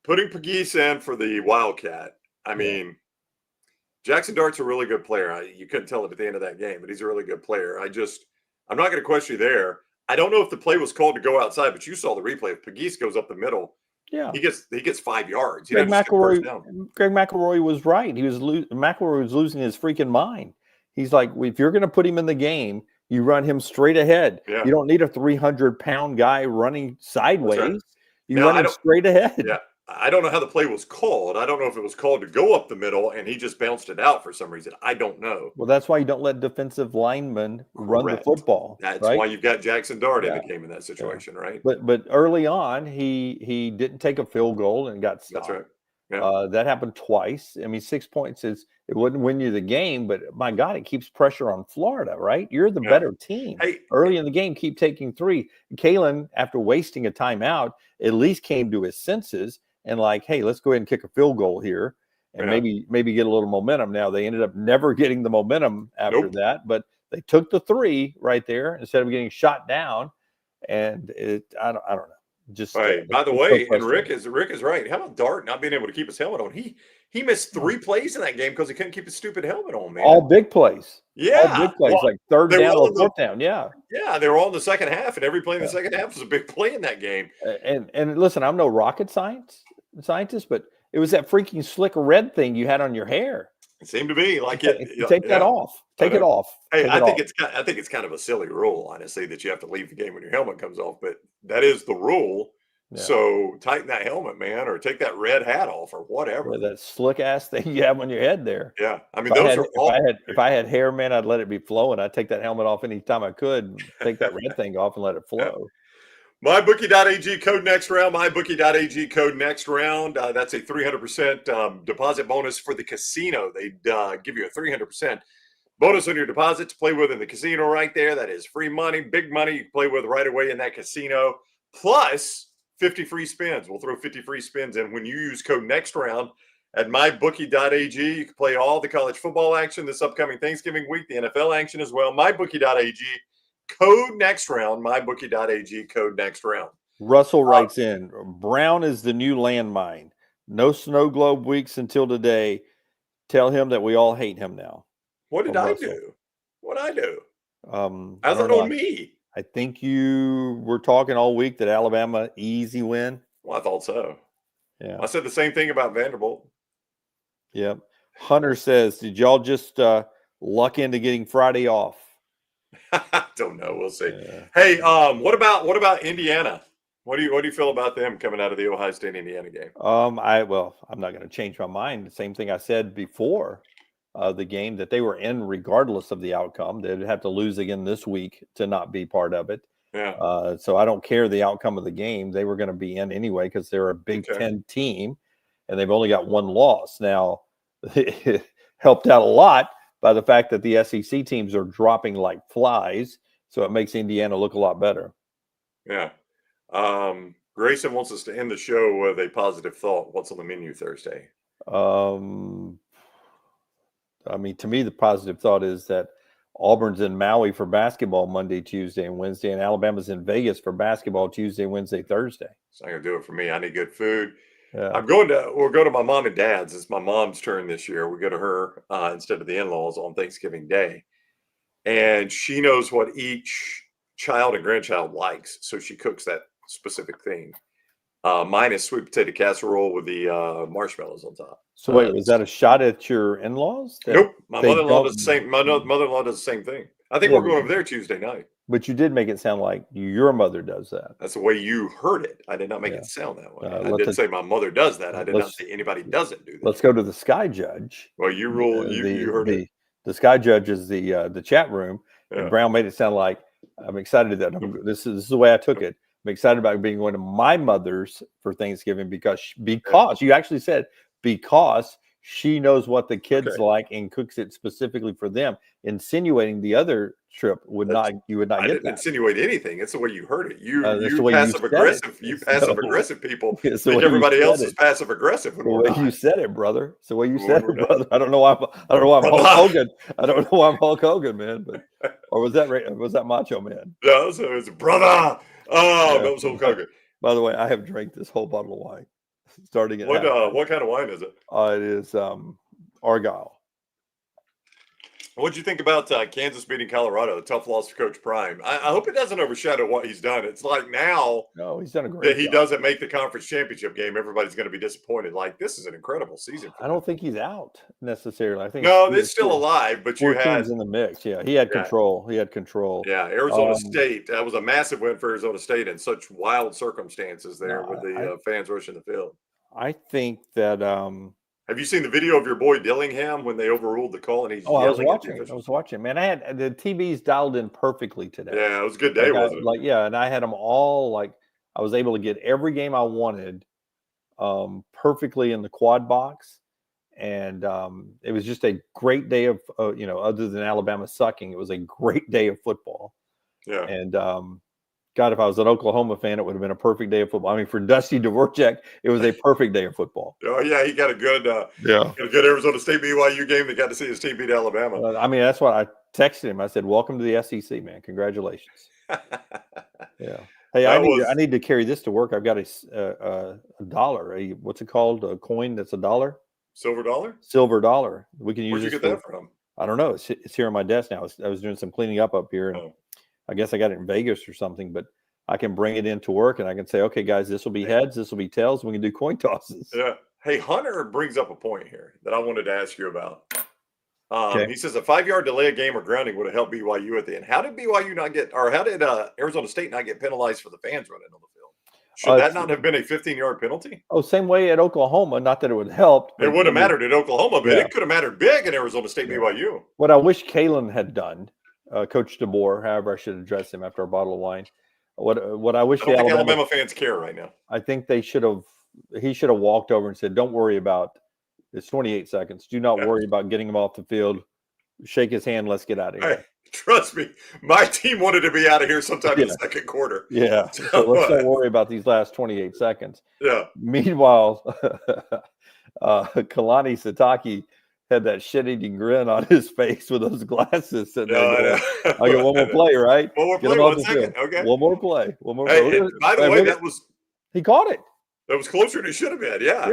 putting Pegues in for the Wildcat. I mean, Jackson Dart's a really good player. You couldn't tell it at the end of that game, but he's a really good player. I'm not going to question you there. I don't know if the play was called to go outside, but you saw the replay. If Pegues goes up the middle, he gets 5 yards. Greg McElroy was right. McElroy was losing his freaking mind. He's like, if you're going to put him in the game, you run him straight ahead. Yeah. You don't need a 300-pound guy running sideways. Right. You run him straight ahead. Yeah. I don't know how the play was called. I don't know if it was called to go up the middle and he just bounced it out for some reason. I don't know. Well, that's why you don't let defensive linemen run the football. That's why you've got Jackson Dart in the game in that situation, right? But early on, he didn't take a field goal and got stopped. That's right. Yeah. That happened twice. I mean, 6 points it wouldn't win you the game, but my God, it keeps pressure on Florida, right? You're the better team. Early in the game, keep taking 3. Kalen, after wasting a timeout, at least came to his senses and like, hey, let's go ahead and kick a field goal here and maybe get a little momentum. Now, they ended up never getting the momentum after that, but they took the 3 right there instead of getting shot down. And I don't know. Just by the way, and Rick is right. How about Dart not being able to keep his helmet on? He missed 3 plays in that game because he couldn't keep his stupid helmet on, man. All big plays. Yeah. All big plays, like third down or fourth down. Yeah. Yeah, they were all in the second half, and every play in the second half was a big play in that game. And listen, I'm no rocket scientist, but it was that freaking slick red thing you had on your hair. It seemed to be like Take that off. Take it off. Hey, I think it's kind of a silly rule, honestly, that you have to leave the game when your helmet comes off, but that is the rule. Yeah. So tighten that helmet, man, or take that red hat off, or whatever. That slick ass thing you have on your head there. Yeah, I mean, if I had hair, man, I'd let it be flowing. I'd take that helmet off anytime I could. Take that red thing off and let it flow. Yeah. MyBookie.ag code next round. MyBookie.ag code next round. That's a 300% deposit bonus for the casino. They give you a 300% bonus on your deposit to play with in the casino right there. That is free money, big money you can play with right away in that casino. Plus 50 free spins. We'll throw 50 free spins in when you use code next round at MyBookie.ag. You can play all the college football action this upcoming Thanksgiving week, the NFL action as well. MyBookie.ag. Code next round, MyBookie.ag, code next round. Russell writes in, Brown is the new landmine. No snow globe weeks until today. Tell him that we all hate him now. What did I do? What did I do? How's that on me? I think you were talking all week that Alabama, easy win. Well, I thought so. Yeah. I said the same thing about Vanderbilt. Yep. Hunter says, did y'all just luck into getting Friday off? I don't know. We'll see. Yeah. Hey, what about Indiana? What do you feel about them coming out of the Ohio State Indiana game? I'm not going to change my mind. The same thing I said before the game, that they were in regardless of the outcome. They'd have to lose again this week to not be part of it. Yeah. So I don't care the outcome of the game. They were going to be in anyway because they're a Big Ten team, and they've only got 1 loss. Now, it helped out a lot by the fact that the SEC teams are dropping like flies, so it makes Indiana look a lot better. Yeah. Grayson wants us to end the show with a positive thought. What's on the menu Thursday? I mean, to me, the positive thought is that Auburn's in Maui for basketball Monday, Tuesday, and Wednesday, and Alabama's in Vegas for basketball Tuesday, Wednesday, Thursday. It's not going to do it for me. I need good food. Yeah. We'll go to my mom and dad's. It's my mom's turn this year. We go to her instead of the in-laws on Thanksgiving Day. And she knows what each child and grandchild likes, so she cooks that specific thing. Mine is sweet potato casserole with the marshmallows on top. So wait, was that a shot at your in-laws? Nope. My mother-in-law does the same. My mother-in-law does the same thing. I think we're going over there Tuesday night. But you did make it sound like your mother does that. That's the way you heard it. I did not make it sound that way. I did say my mother does that. I did not say anybody doesn't do that. Let's go to the Sky Judge. Well, you rule. You heard it. The Sky Judge is the chat room, and Brown made it sound like I'm excited that this is the way I took it. I'm excited about being going to my mother's for Thanksgiving because you actually said because she knows what the kids like and cooks it specifically for them, insinuating the other trip you would not get I didn't that. insinuate anything. It's the way you heard it. You passive aggressive people think everybody else is passive aggressive when we're not. You said it, brother. It's the way you said it, brother. I don't know why I'm Hulk Hogan. I don't know why I'm Hulk Hogan, man. But or was that Macho Man? No, so it's brother. Oh, that was Hulk Hogan. By the way, I have drank this whole bottle of wine. Starting at what kind of wine is it? It is Argyle. What'd you think about Kansas beating Colorado? A tough loss for Coach Prime. I hope it doesn't overshadow what he's done. It's like now, no, he's done a great. That he doesn't make the conference championship game. Everybody's going to be disappointed. Like this is an incredible season. I don't think he's out necessarily. I think it's still alive, but you had in the mix. Yeah, he had control. He had control. Yeah, Arizona State. That was a massive win for Arizona State in such wild circumstances there with the fans rushing the field. I think that. Have you seen the video of your boy Dillingham when they overruled the call and he's I was watching. Man, I had the TVs dialed in perfectly today. Yeah, it was a good day, wasn't it? And I had them all I was able to get every game I wanted perfectly in the quad box. And it was just a great day of other than Alabama sucking, it was a great day of football. Yeah. And God, if I was an Oklahoma fan, it would have been a perfect day of football. I mean, for Dusty Dvorak, it was a perfect day of football. Oh yeah, he got a good Arizona State BYU game. They got to see his team beat Alabama. I mean, that's what I texted him. I said, "Welcome to the SEC, man. Congratulations." Yeah. Hey, I need to carry this to work. I've got a dollar. What's it called? A coin that's $1. Silver dollar. Silver dollar. We can use. Where'd you get that from? I don't know. It's here on my desk now. I was doing some cleaning up here, and I guess I got it in Vegas or something, but I can bring it into work and I can say, okay, guys, this will be heads, this will be tails. We can do coin tosses. Yeah. Hey, Hunter brings up a point here that I wanted to ask you about. Okay. He says a 5-yard delay of game or grounding would have helped BYU at the end. How did BYU not get, or how did Arizona State not get penalized for the fans running on the field? Should that not have been a 15-yard penalty? Oh, same way at Oklahoma. Not that it would help. It wouldn't have mattered at Oklahoma, but it could have mattered big in Arizona State BYU. What I wish Kalen had done, Coach DeBoer, however I should address him after our bottle of wine. What I wish I don't think Alabama fans care right now. I think he should have walked over and said, "Don't worry about it's 28 seconds. Do not worry about getting him off the field. Shake his hand. Let's get out of here." Hey, trust me, my team wanted to be out of here sometime in the second quarter. Yeah. So let's not worry about these last 28 seconds. Yeah. Meanwhile, Kalani Sitake had that shit-eating grin on his face with those glasses. I got one more play, right? One more play, 1 second. Okay. One more play. Hey, by the way, he caught it. That was closer than it should have been. Yeah.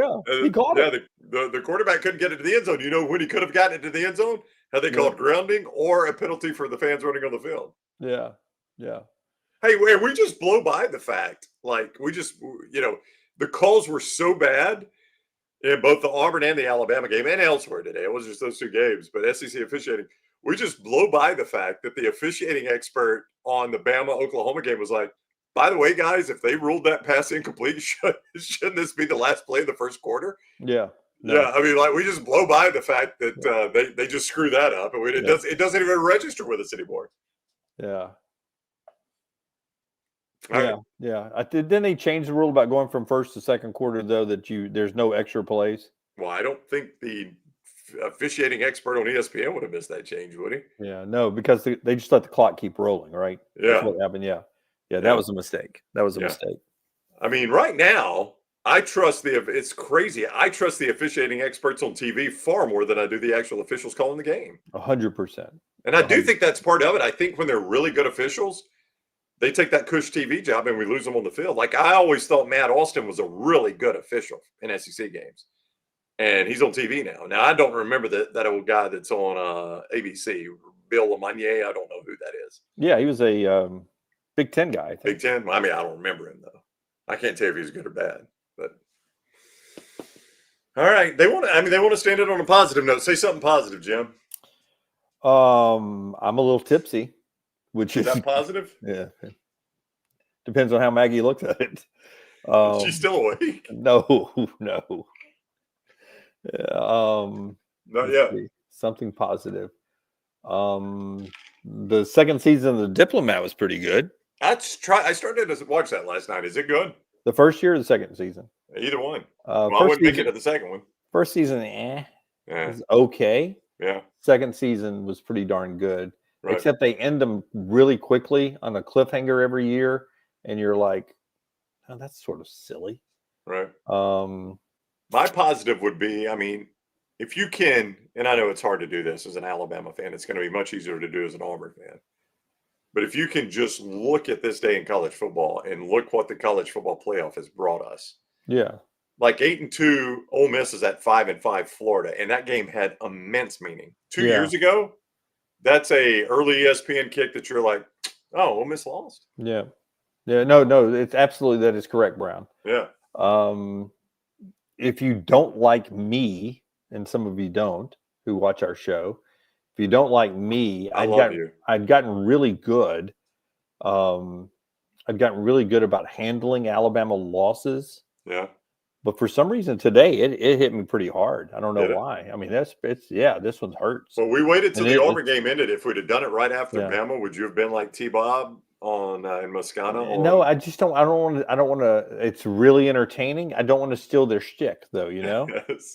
He caught it. The quarterback couldn't get it to the end zone. You know when he could have gotten it to the end zone? Had they called grounding or a penalty for the fans running on the field? Yeah. Yeah. Hey, we just blow by the fact. The calls were so bad in both the Auburn and the Alabama game and elsewhere today. It wasn't just those two games, but SEC officiating. We just blow by the fact that the officiating expert on the Bama-Oklahoma game was like, by the way, guys, if they ruled that pass incomplete, shouldn't this be the last play of the first quarter? Yeah. No. Yeah, I mean, we just blow by the fact that they just screw that up, and it doesn't even register with us anymore. Yeah. Right. Yeah. Didn't they change the rule about going from first to second quarter, though, that there's no extra plays? Well, I don't think the officiating expert on ESPN would have missed that change, would he? Yeah, no, because they just let the clock keep rolling, right? Yeah. That's what happened, yeah. Yeah, that was a mistake. Mistake. I mean, right now, it's crazy. I trust the officiating experts on TV far more than I do the actual officials calling the game. 100%. And I do think that's part of it. I think when they're really good officials, they take that cush TV job and we lose them on the field. Like I always thought Matt Austin was a really good official in SEC games. And he's on TV now. Now, I don't remember that old guy that's on ABC, Bill LeMonier. I don't know who that is. Yeah, he was a Big Ten guy, I think. Big Ten? I mean, I don't remember him, though. I can't tell if he's good or bad. But all right. They want to stand it on a positive note. Say something positive, Jim. I'm a little tipsy. Which is that positive? Yeah. Depends on how Maggie looks at it. She's still awake? No. Not yet. Something positive. The second season of The Diplomat was pretty good. I started to watch that last night. Is it good? The first year or the second season? Either one. Well, I First wouldn't make it season, to the second one. first season, Yeah. was okay. Yeah. Second season was pretty darn good, Right. except they end them really quickly on a cliffhanger every year, and you're like, oh, that's sort of silly. Right. Um, My positive would be, I mean, if you can, and I know it's hard to do this as an Alabama fan, it's going to be much easier to do as an Auburn fan. But if you can just look at this day in college football and look what the college football playoff has brought us. yeah, Like 8-2, Ole Miss is at 5-5 Florida, and that game had immense meaning. 2 Yeah. years ago, that's a early ESPN kick that you're like, oh, Ole Miss lost. yeah, no, it's absolutely, that is correct, Brown. Yeah. If you don't like me, and some of you don't who watch our show, if you don't like me, I love you. I'd gotten really good. I'd gotten really good about handling Alabama losses. Yeah. But for some reason today, it hit me pretty hard. I don't know Did it? why. I mean, this one hurts. Well, we waited till And the Auburn game ended. If we'd have done it right after Yeah. Bama, would you have been like T-Bob on in Moscona? No, I just don't. I don't want to. It's really entertaining. I don't want to steal their shtick, though. You know.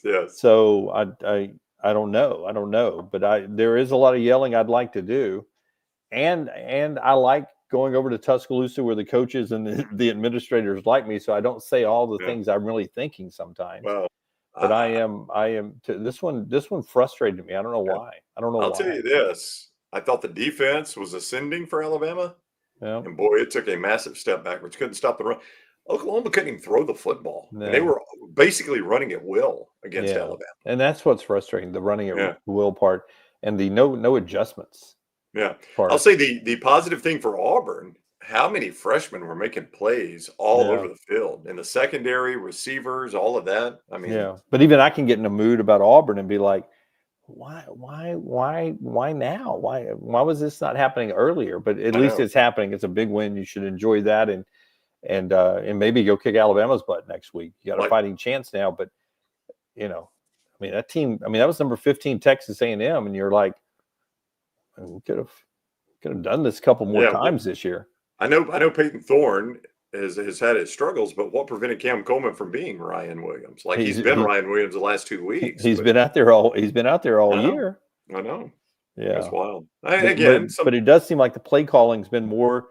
Yes. So I don't know. But there is a lot of yelling I'd like to do, and I like going over to Tuscaloosa where the coaches and the administrators like me, so I don't say all the things I'm really thinking sometimes. Well, but I am. This one frustrated me. I don't know why. I don't know I'll why. tell you this. I thought the defense was ascending for Alabama. Yeah. And boy, it took a massive step backwards. Couldn't stop the run. Oklahoma couldn't even throw the football. No. And they were basically running at will against Alabama. And that's what's frustrating, the running at Yeah. will part and the no adjustments. Yeah. part. I'll say the positive thing for Auburn, how many freshmen were making plays all over the field in the secondary, receivers, all of that. I mean, Yeah. But even I can get in a mood about Auburn and be like, why now? Why was this not happening earlier? But at least it's happening. It's a big win. You should enjoy that and maybe go kick Alabama's butt next week. You got a fighting chance now. But I mean, that team. I mean, that was number 15 Texas A&M, and you're like, we could have done this a couple more times this year. I know Peyton Thorne has had his struggles, but what prevented Cam Coleman from being Ryan Williams? Like he's been Ryan Williams the last 2 weeks. He's been out there all year. I know. Yeah. That's wild. But it does seem like the play calling's been more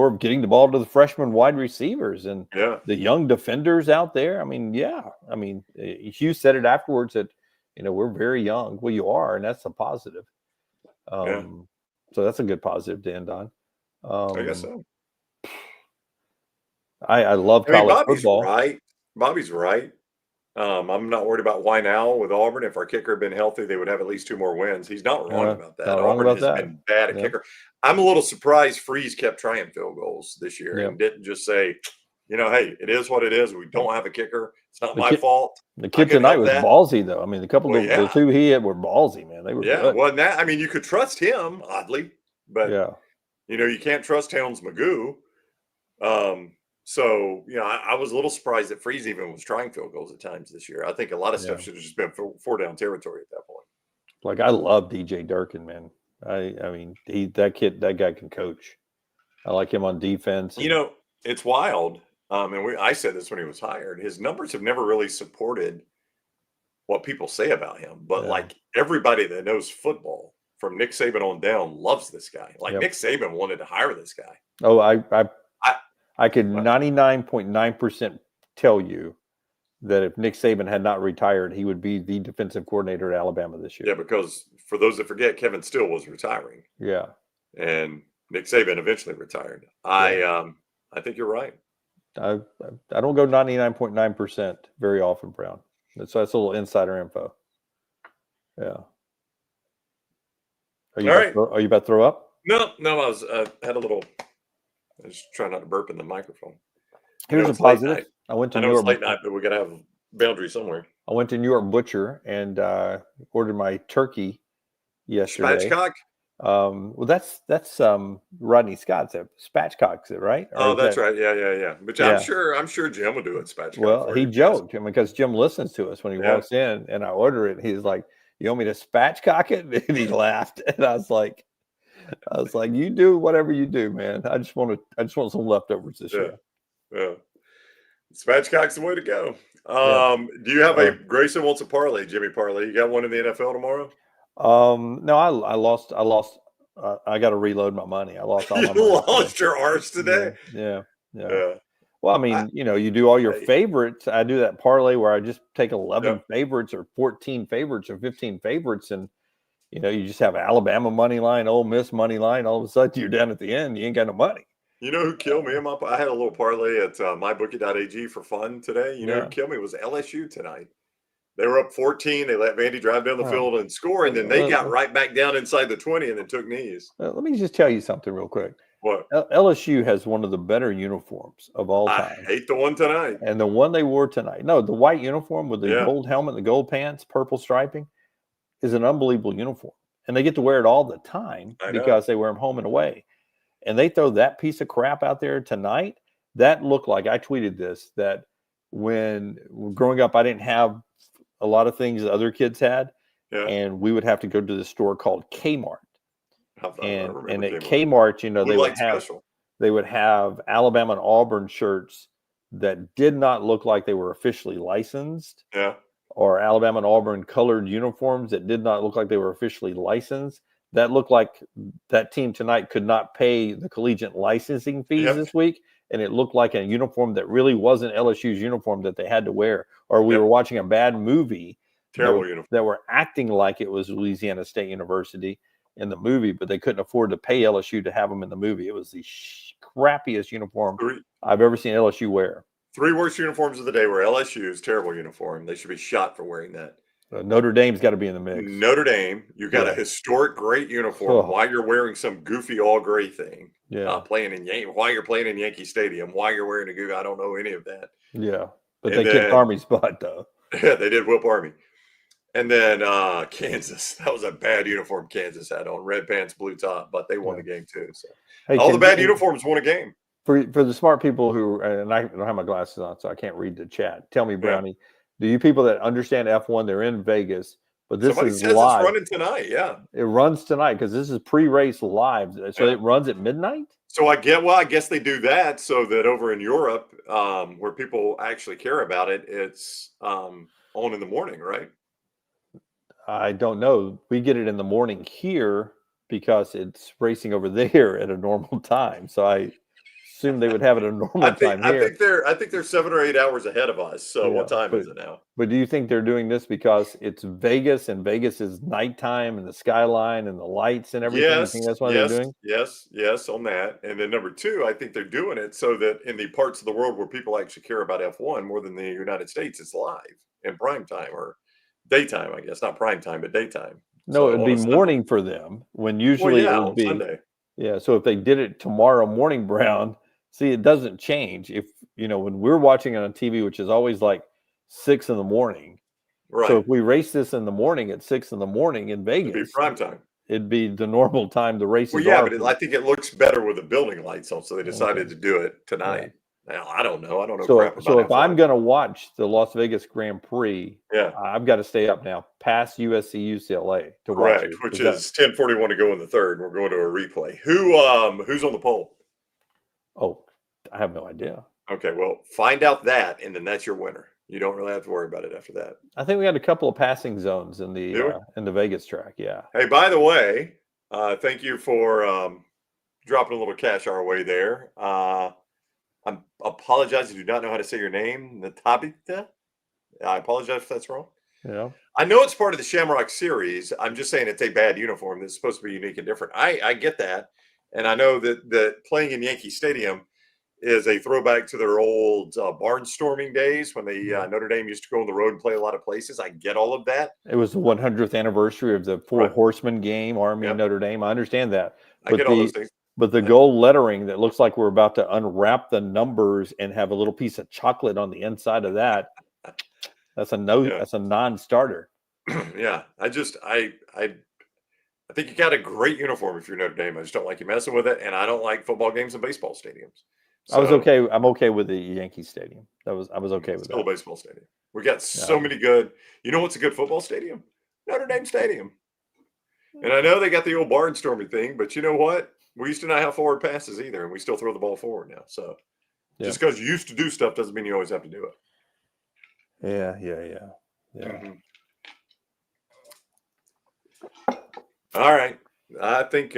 of getting the ball to the freshman wide receivers and the young defenders out there. I mean, Hugh said it afterwards that, we're very young. Well, you are, and that's a positive. So that's a good positive to end on. I guess so. I love college football. Bobby's right. I'm not worried about why now with Auburn. If our kicker had been healthy, they would have at least 2 more wins. He's not wrong about that. Auburn has been bad at kicker. I'm a little surprised Freeze kept trying field goals this year and didn't just say, hey, it is what it is. We don't have a kicker. It's not my fault. The kid tonight was ballsy, though. I mean, the 2 he hit were ballsy, man. They were good. Well, you could trust him, oddly, but you can't trust Towns Magoo. So, I was a little surprised that Freeze even was trying field goals at times this year. I think a lot of stuff should have just been 4-down territory at that point. Like, I love DJ Durkin, man. I mean, that guy can coach. I like him on defense. It's wild. I said this when he was hired. His numbers have never really supported what people say about him. But like everybody that knows football, from Nick Saban on down, loves this guy. Like Nick Saban wanted to hire this guy. Oh, I could 99.9% tell you that if Nick Saban had not retired, he would be the defensive coordinator at Alabama this year. Yeah, because for those that forget, Kevin Steele was retiring. Yeah. And Nick Saban eventually retired. I think you're right. I don't go 99.9% very often, Brown. That's a little insider info. Yeah. Are you about to throw up? No. I was had a little. I was trying not to burp in the microphone. Here's a positive. I went to New York. It's late night, but we got to have boundary somewhere. I went to New York Butcher and ordered my turkey yesterday. Spatchcock? Well, that's Rodney Scott's spatchcock's it, right? Or that's right. Yeah. But I'm sure Jim will do it spatchcock. Well, he joked because Jim listens to us when he walks in, and I order it. He's like, "You want me to spatchcock it?" And he laughed, and I was like, I was like, you do whatever you do, man. I just want some leftovers this year. Yeah. Spatchcock's the way to go. Yeah. Do you have a Grayson wants a parlay, Jimmy parlay? You got one in the NFL tomorrow? No, I lost. I got to reload my money. I lost all You my money. lost your arse today? Yeah. Yeah. Well, I mean, you do all your favorites. I do that parlay where I just take 11 favorites or 14 favorites or 15 favorites, and you just have Alabama money line, Ole Miss money line. All of a sudden, you're down at the end. You ain't got no money. You know who killed me? I had a little parlay at MyBookie.ag for fun today. You know who killed me? It was LSU tonight. They were up 14. They let Vandy drive down the field and score, and then they got right back down inside the 20 and then took knees. Let me just tell you something real quick. What? LSU has one of the better uniforms of all time. I hate the one tonight. And the one they wore tonight. No, the white uniform with the gold helmet, the gold pants, purple striping is an unbelievable uniform. And they get to wear it all the time because they wear them home and away. And they throw that piece of crap out there tonight. That looked like, I tweeted this, that when growing up, I didn't have a lot of things that other kids had. Yeah. And we would have to go to the store called Kmart. And at Kmart, they would have Alabama and Auburn shirts that did not look like they were officially licensed. Yeah. Or Alabama and Auburn colored uniforms that did not look like they were officially licensed. That looked like that team tonight could not pay the collegiate licensing fees this week. And it looked like a uniform that really wasn't LSU's uniform that they had to wear. Or we were watching a bad movie. Terrible uniform. That were acting like it was Louisiana State University in the movie, but they couldn't afford to pay LSU to have them in the movie. It was the crappiest uniform I've ever seen LSU wear. 3 worst uniforms of the day were LSU's terrible uniform. They should be shot for wearing that. Notre Dame's got to be in the mix. Notre Dame, you got a historic great uniform. Why you're wearing some goofy all gray thing? Yeah, why you're playing in Yankee Stadium? Why you're wearing a goofy? I don't know any of that. Yeah, but they kicked Army's butt though. Yeah, they did whip Army. And then Kansas, that was a bad uniform Kansas had on, red pants, blue top, but they won the game too. So all the bad uniforms won a game. For the smart people who, and I don't have my glasses on, so I can't read the chat. Tell me, Brownie, do you people that understand F1, they're in Vegas, but this Somebody is says live. It's running tonight, yeah. It runs tonight because this is pre-race live. So it runs at midnight? So I guess they do that so that over in Europe, where people actually care about it, it's on in the morning, right? I don't know. We get it in the morning here because it's racing over there at a normal time. So I assume they would have it at a normal time here. I think they're 7 or 8 hours ahead of us. So what time is it now? But do you think they're doing this because it's Vegas and Vegas is nighttime and the skyline and the lights and everything? You think that's why they're doing? Yes, on that. And then number 2, I think they're doing it so that in the parts of the world where people actually care about F1 more than the United States, it's live in prime time or daytime, I guess. Not prime time, but daytime. No, it would be morning for them when usually it would be Sunday. Yeah, so if they did it tomorrow morning, Brown, see, it doesn't change. If, when we're watching it on TV, which is always like 6 in the morning. Right. So if we race this in the morning at 6 in the morning in Vegas. It'd be prime time. It'd be the normal time the races but I think it looks better with the building lights on, so they decided to do it tonight. Yeah. Now, I don't know. Crap about so if I'm going to watch the Las Vegas Grand Prix, I've got to stay up now past USC UCLA to watch it. Which is 10:41 to go in the third. We're going to a replay. Who's on the pole? Oh, I have no idea. Okay, well, find out that, and then that's your winner. You don't really have to worry about it after that. I think we had a couple of passing zones in the Vegas track. Yeah. Hey, by the way, thank you for dropping a little cash our way there. I apologize. I do not know how to say your name, Natabita. I apologize if that's wrong. Yeah. I know it's part of the Shamrock series. I'm just saying it's a bad uniform that's supposed to be unique and different. I get that. And I know that playing in Yankee Stadium is a throwback to their old barnstorming days when the Notre Dame used to go on the road and play a lot of places. I get all of that. It was the 100th anniversary of the Four Horsemen game, Army and Notre Dame. I understand that. I get all those things. But the gold lettering that looks like we're about to unwrap the numbers and have a little piece of chocolate on the inside of that, that's a that's a non-starter. Yeah. I think you got a great uniform if you're Notre Dame. I just don't like you messing with it, and I don't like football games and baseball stadiums. So, I was okay. I'm okay with the Yankee Stadium. I was okay with that. Still a baseball stadium. We got so many good. You know what's a good football stadium? Notre Dame Stadium. And I know they got the old barnstorming thing, but you know what? We used to not have forward passes either, and we still throw the ball forward now. So just because you used to do stuff doesn't mean you always have to do it. Yeah. Mhm. All right. I think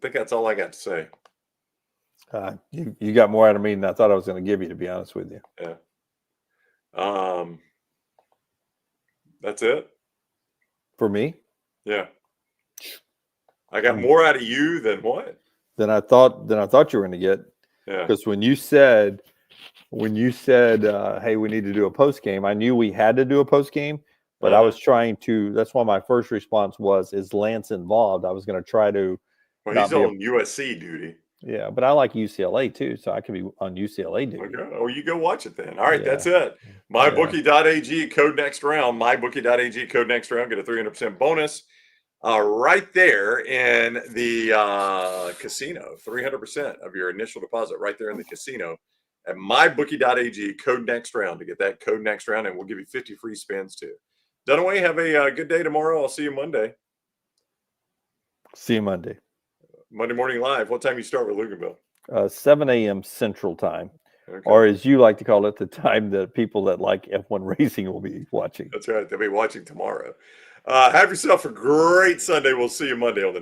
that's all I got to say. You got more out of me than I thought I was going to give you, to be honest with you. Yeah. That's it For me. Yeah. I got more out of you than what? Than I thought you were going to get. Yeah. Because when you said, hey, we need to do a post game, I knew we had to do a post game, but I was trying to. That's why my first response was, "Is Lance involved?" I was going to try to. Well, he's on USC duty. Yeah, but I like UCLA too, so I could be on UCLA duty. Okay. Oh, you go watch it then. All right, that's it. MyBookie.ag, code next round. MyBookie.ag, code next round. Get a 300% bonus right there in the casino. 300% of your initial deposit right there in the casino at MyBookie.ag, code next round to get that code next round, and we'll give you 50 free spins too. Dunaway, have a good day tomorrow. I'll see you Monday. See you Monday. Monday morning live. What time you start with Luganville? 7 a.m. Central Time, or as you like to call it, the time that people that like F1 racing will be watching. That's right. They'll be watching tomorrow. Have yourself a great Sunday. We'll see you Monday on the